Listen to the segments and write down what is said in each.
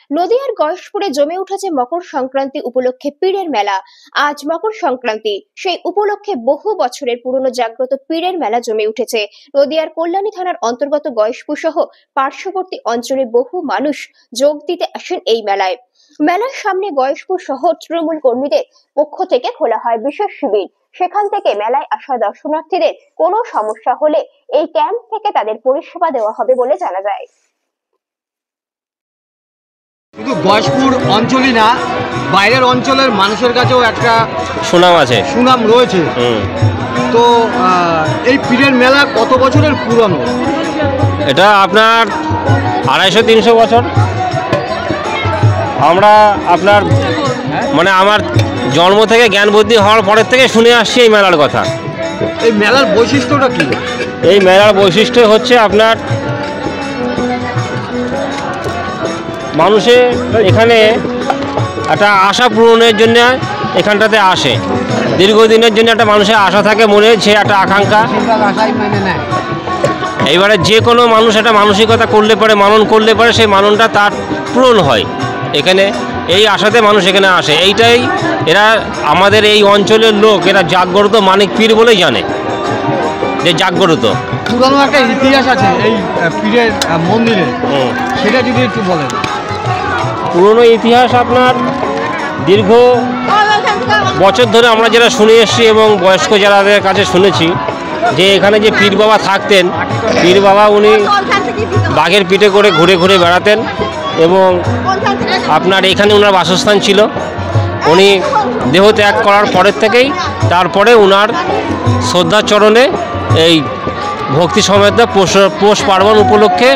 নদিয়ার গয়েশপুরে জমে উঠেছে মকর সংক্রান্তি উপলক্ষে পীরের মেলা। আজ মকর সংক্রান্তি, সেই উপলক্ষে বহু বছরের পুরনো জাগ্রত পীরের মেলা জমে উঠেছে। নদিয়ার কল্যাণী থানার অন্তর্গত গয়েশপুর সহ পার্শ্ববর্তী অঞ্চলে বহু মানুষ যোগ দিতে আসেন এই মেলায়। মেলার সামনে গয়েশপুর শহর তৃণমূল কর্মীদের পক্ষ থেকে খোলা হয় বিশেষ শিবির। সেখান থেকে মেলায় আসা দর্শনার্থীদের কোনো সমস্যা হলে এই ক্যাম্প থেকে তাদের পরিষেবা দেওয়া হবে বলে জানা যায়। শুধু গয়েশপুর অঞ্চলই না, বাইরের অঞ্চলের মানুষের কাছেও একটা সুনাম রয়েছে। তো এই পীরের মেলা কত বছরের পুরনো? এটা আপনার 250-300 বছর। আমরা আপনার আমার জন্ম থেকে জ্ঞান বুদ্ধি হওয়ার পরের থেকে শুনে আসছি এই মেলার কথা। এই মেলার বৈশিষ্ট্যটা কি? এই মেলার বৈশিষ্ট্য হচ্ছে আপনার মানুষের এখানে একটা আশা পূরণের জন্য এখানটাতে আসে। দীর্ঘদিনের জন্য একটা মানুষের আশা থাকে মনে, সে একটা আকাঙ্ক্ষা। এইবারে যে কোনো মানুষ একটা মানসিকতা করলে পারে, মানন করলে পারে, সেই মাননটা তার পূরণ হয় এখানে। এই আশাতে মানুষ এখানে আসে। এইটাই এরা আমাদের এই অঞ্চলের লোক, এরা জাগ্রত মানিক পীর বলেই জানে যে জাগ্রত। পুরানো একটা ইতিহাস আছে এই পীরের মন্দিরে, সেটা যদি একটু বলেন। পুরনো ইতিহাস আপনার দীর্ঘ বছর ধরে আমরা যারা শুনে এসেছি এবং বয়স্ক যারাদের কাছে শুনেছি যে এখানে যে পীর বাবা থাকতেন, পীর বাবা উনি বাঘের পিঠে করে ঘুরে ঘুরে বেড়াতেন এবং আপনার এখানে ওনার বাসস্থান ছিল। উনি দেহ ত্যাগ করার পরের থেকেই তারপরে ওনার শ্রদ্ধাচরণে এই ভক্তি সমেত পৌষ পার্বণ উপলক্ষে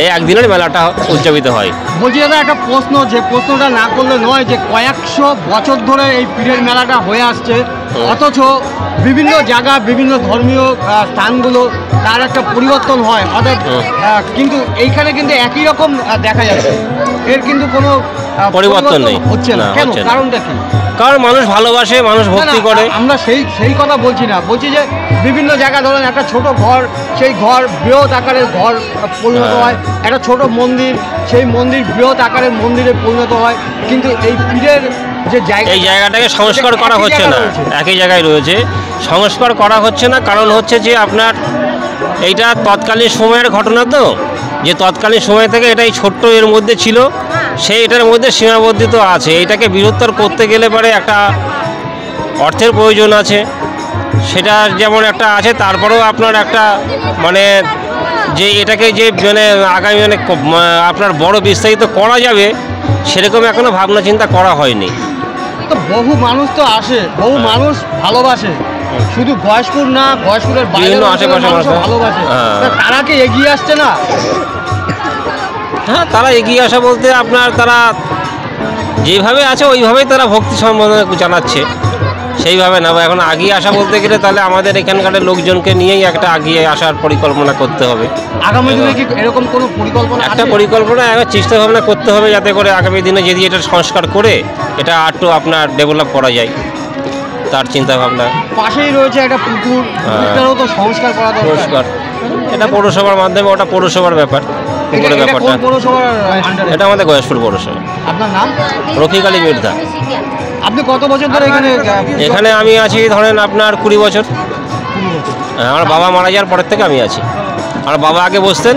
এই একদিনের মেলাটা উদযাপিত হয়। বলছি দাদা, একটা প্রশ্ন, যে প্রশ্নটা না করলে নয়, যে কয়েকশো বছর ধরে এই পীরের মেলাটা হয়ে আসছে, অথচ বিভিন্ন জায়গা, বিভিন্ন ধর্মীয় স্থানগুলো তার একটা পরিবর্তন হয়, অর্থাৎ কিন্তু এইখানে কিন্তু একই রকম দেখা যাচ্ছে, এর কিন্তু কোনো পরিবর্তন নেই, হচ্ছে না। কেন? কারণটা কি? কারণ মানুষ ভালোবাসে, মানুষ ভক্তি করে। আমরা সেই কথা বলছি না, বলছি যে বিভিন্ন জায়গা ধরেন একটা ছোট ঘর, সেই ঘর বৃহৎ আকারের ঘর পরিণত হয়, একটা ছোট মন্দির, সেই মন্দির বৃহৎ আকারের মন্দিরে পরিণত হয়, কিন্তু এই পীরের যে জায়গা, এই জায়গাটাকে সংস্কার করা হচ্ছে না, একই জায়গায় রয়েছে, সংস্কার করা হচ্ছে না। কারণ হচ্ছে যে আপনার এইটা তৎকালীন সময়ের ঘটনা, তো যে তৎকালীন সময় থেকে এটাই ছোট্ট এর মধ্যে ছিল, সেই এটার মধ্যে সীমাবদ্ধিত আছে। এটাকে বৃহত্তর করতে গেলে পরে একটা অর্থের প্রয়োজন আছে, সেটা যেমন একটা আছে। তারপরেও আপনার একটা যে এটাকে যে আগামী আপনার বড় বিস্তারিত করা যাবে, সেরকম এখনো ভাবনা চিন্তা করা হয়নি। তো বহু মানুষ তো আসে, বহু মানুষ ভালোবাসে, শুধু গয়েশপুর না, গয়েশপুরের বাইরেও আশেপাশে মানুষ ভালোবাসে, তারা কি এগিয়ে আসছে না? হ্যাঁ, তারা এগিয়ে আসা বলতে আপনার তারা যেভাবে আছে ওইভাবেই তারা ভক্তি সম্বন্ধে জানাচ্ছে, সেইভাবে না। এখন আগিয়ে আসা বলতে গেলে তাহলে আমাদের এখানকার লোকজনকে নিয়েই একটা আগিয়ে আসার পরিকল্পনা করতে হবে। আগামী দিনে কি এরকম কোনো পরিকল্পনা? একটা পরিকল্পনা চিন্তা ভাবনা করতে হবে, যাতে করে আগামী দিনে যদি এটা সংস্কার করে এটা আরটু আপনার ডেভেলপ করা যায়, তার চিন্তা ভাবনা। পাশেই রয়েছে একটা পুকুর, পুকুরটারও তো সংস্কার করা দরকার। সংস্কার এটা পৌরসভার মাধ্যমে, ওটা পৌরসভার ব্যাপার। এটা আমাদের গয়েশপুর পৌরসভা। আপনার নাম? রফিক আলী মির্জা। আপনি কত বছর ধরে এখানে? আমি আছি ধরেন আপনার 20 বছর। আমার বাবা মারা যাওয়ার পরের থেকে আমি আছি। আমার বাবা আগে বসতেন,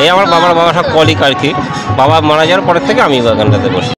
এই আমার বাবা সব কলিগ আর কি। বাবা মারা যাওয়ার পরের থেকে আমি এখানটাতে বসি।